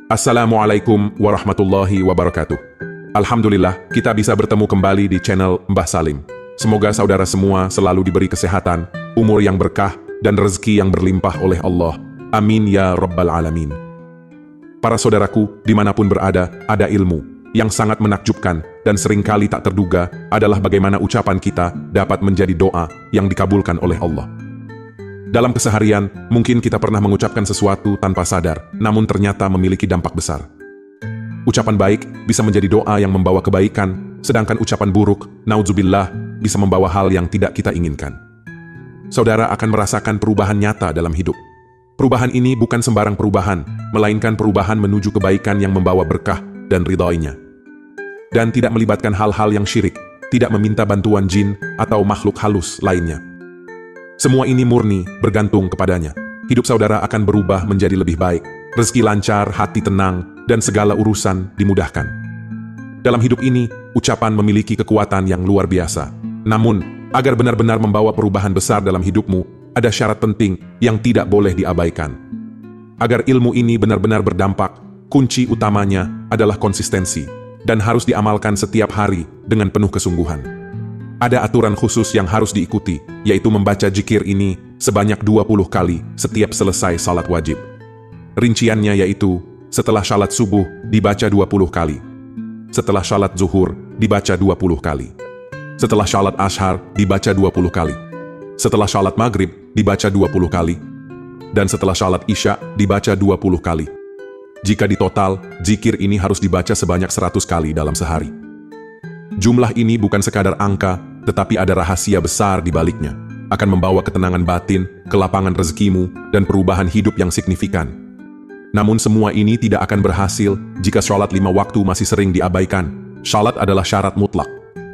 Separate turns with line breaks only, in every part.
Assalamualaikum warahmatullahi wabarakatuh. Alhamdulillah, kita bisa bertemu kembali di channel Mbah Salim. Semoga saudara semua selalu diberi kesehatan, umur yang berkah, dan rezeki yang berlimpah oleh Allah. Amin ya Rabbal Alamin. Para saudaraku, dimanapun berada, ada ilmu yang sangat menakjubkan dan seringkali tak terduga adalah bagaimana ucapan kita dapat menjadi doa yang dikabulkan oleh Allah. Dalam keseharian, mungkin kita pernah mengucapkan sesuatu tanpa sadar, namun ternyata memiliki dampak besar. Ucapan baik bisa menjadi doa yang membawa kebaikan, sedangkan ucapan buruk, naudzubillah, bisa membawa hal yang tidak kita inginkan. Saudara akan merasakan perubahan nyata dalam hidup. Perubahan ini bukan sembarang perubahan, melainkan perubahan menuju kebaikan yang membawa berkah dan ridhoinya. Dan tidak melibatkan hal-hal yang syirik, tidak meminta bantuan jin atau makhluk halus lainnya. Semua ini murni bergantung kepadanya. Hidup saudara akan berubah menjadi lebih baik, rezeki lancar, hati tenang, dan segala urusan dimudahkan. Dalam hidup ini, ucapan memiliki kekuatan yang luar biasa. Namun, agar benar-benar membawa perubahan besar dalam hidupmu, ada syarat penting yang tidak boleh diabaikan. Agar ilmu ini benar-benar berdampak, kunci utamanya adalah konsistensi, dan harus diamalkan setiap hari dengan penuh kesungguhan. Ada aturan khusus yang harus diikuti, yaitu membaca zikir ini sebanyak 20 kali setiap selesai salat wajib. Rinciannya yaitu, setelah salat subuh dibaca 20 kali, setelah salat zuhur dibaca 20 kali, setelah salat ashar dibaca 20 kali, setelah salat maghrib dibaca 20 kali, dan setelah salat isya dibaca 20 kali. Jika ditotal, zikir ini harus dibaca sebanyak 100 kali dalam sehari. Jumlah ini bukan sekadar angka, tetapi ada rahasia besar di baliknya. Akan membawa ketenangan batin, kelapangan rezekimu, dan perubahan hidup yang signifikan. Namun semua ini tidak akan berhasil jika sholat 5 waktu masih sering diabaikan. Sholat adalah syarat mutlak.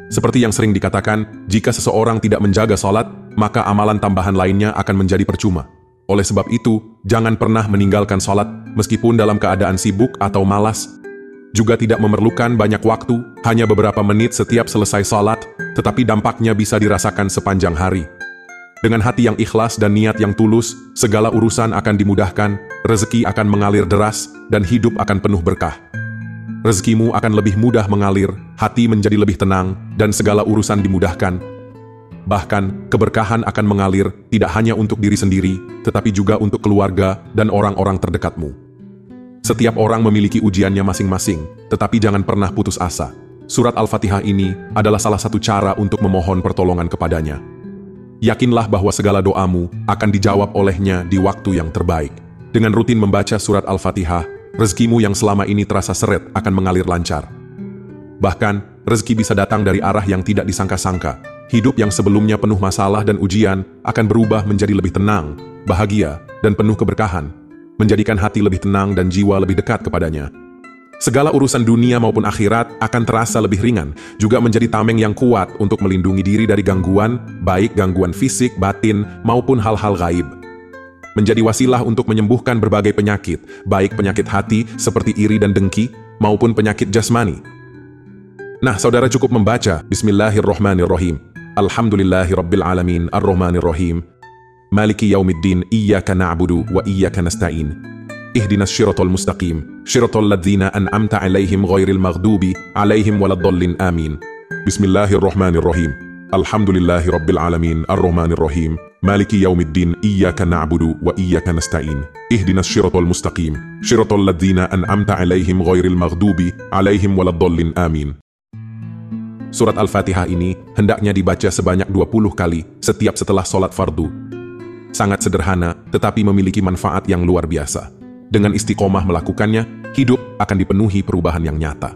Seperti yang sering dikatakan, jika seseorang tidak menjaga sholat, maka amalan tambahan lainnya akan menjadi percuma. Oleh sebab itu, jangan pernah meninggalkan sholat, meskipun dalam keadaan sibuk atau malas. Juga tidak memerlukan banyak waktu, hanya beberapa menit setiap selesai salat, tetapi dampaknya bisa dirasakan sepanjang hari. Dengan hati yang ikhlas dan niat yang tulus, segala urusan akan dimudahkan, rezeki akan mengalir deras, dan hidup akan penuh berkah. Rezekimu akan lebih mudah mengalir, hati menjadi lebih tenang, dan segala urusan dimudahkan. Bahkan, keberkahan akan mengalir tidak hanya untuk diri sendiri, tetapi juga untuk keluarga dan orang-orang terdekatmu. Setiap orang memiliki ujiannya masing-masing, tetapi jangan pernah putus asa. Surat Al-Fatihah ini adalah salah satu cara untuk memohon pertolongan kepadanya. Yakinlah bahwa segala doamu akan dijawab olehnya di waktu yang terbaik. Dengan rutin membaca surat Al-Fatihah, rezekimu yang selama ini terasa seret akan mengalir lancar. Bahkan, rezeki bisa datang dari arah yang tidak disangka-sangka. Hidup yang sebelumnya penuh masalah dan ujian akan berubah menjadi lebih tenang, bahagia, dan penuh keberkahan, menjadikan hati lebih tenang dan jiwa lebih dekat kepadanya. Segala urusan dunia maupun akhirat akan terasa lebih ringan, juga menjadi tameng yang kuat untuk melindungi diri dari gangguan, baik gangguan fisik, batin, maupun hal-hal gaib. Menjadi wasilah untuk menyembuhkan berbagai penyakit, baik penyakit hati seperti iri dan dengki, maupun penyakit jasmani. Nah, saudara cukup membaca Bismillahirrahmanirrahim. Alhamdulillahirabbil alamin, Ar-Rahmanirrahim. Maliki yaumiddin, iyyaka na'budu wa iyyaka nasta'in. Ihdinas syiratal mustaqim, syiratal ladzina an'amta 'alaihim ghairil maghdubi 'alaihim waladdallin. Amin. Bismillahirrahmanirrahim. Alhamdulillahirabbil alamin, Ar-Rahmanirrahim. Maliki yaumiddin, iyyaka na'budu wa iyyaka nasta'in. Ihdinas syiratal mustaqim, syiratal ladzina an'amta 'alaihim ghairil maghdubi 'alaihim waladdallin. Amin. Surat Al-Fatihah ini hendaknya dibaca sebanyak 20 kali setiap setelah sholat fardu. Sangat sederhana, tetapi memiliki manfaat yang luar biasa. Dengan istiqomah melakukannya, hidup akan dipenuhi perubahan yang nyata.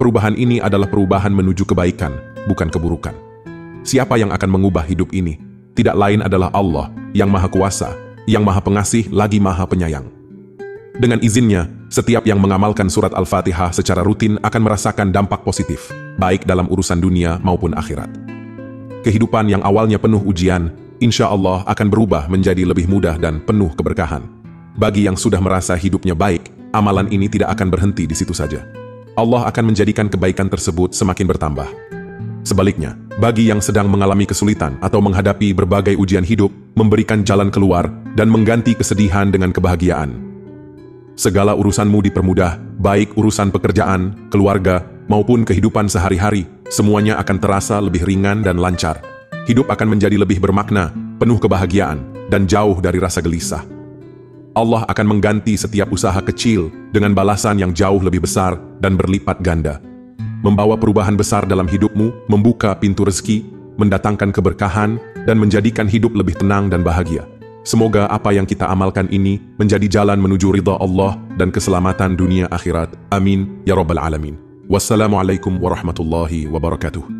Perubahan ini adalah perubahan menuju kebaikan, bukan keburukan. Siapa yang akan mengubah hidup ini? Tidak lain adalah Allah, yang Maha Kuasa, yang Maha Pengasih, lagi Maha Penyayang. Dengan izinnya, setiap yang mengamalkan surat Al-Fatihah secara rutin akan merasakan dampak positif, baik dalam urusan dunia maupun akhirat. Kehidupan yang awalnya penuh ujian, insya Allah akan berubah menjadi lebih mudah dan penuh keberkahan. Bagi yang sudah merasa hidupnya baik, amalan ini tidak akan berhenti di situ saja. Allah akan menjadikan kebaikan tersebut semakin bertambah. Sebaliknya, bagi yang sedang mengalami kesulitan atau menghadapi berbagai ujian hidup, memberikan jalan keluar dan mengganti kesedihan dengan kebahagiaan. segala urusanmu dipermudah, baik urusan pekerjaan, keluarga, maupun kehidupan sehari-hari, semuanya akan terasa lebih ringan dan lancar. Hidup akan menjadi lebih bermakna, penuh kebahagiaan, dan jauh dari rasa gelisah. Allah akan mengganti setiap usaha kecil dengan balasan yang jauh lebih besar dan berlipat ganda. Membawa perubahan besar dalam hidupmu, membuka pintu rezeki, mendatangkan keberkahan, dan menjadikan hidup lebih tenang dan bahagia. Semoga apa yang kita amalkan ini menjadi jalan menuju ridha Allah dan keselamatan dunia akhirat. Amin, ya Rabbal Alamin. Wassalamualaikum warahmatullahi wabarakatuh.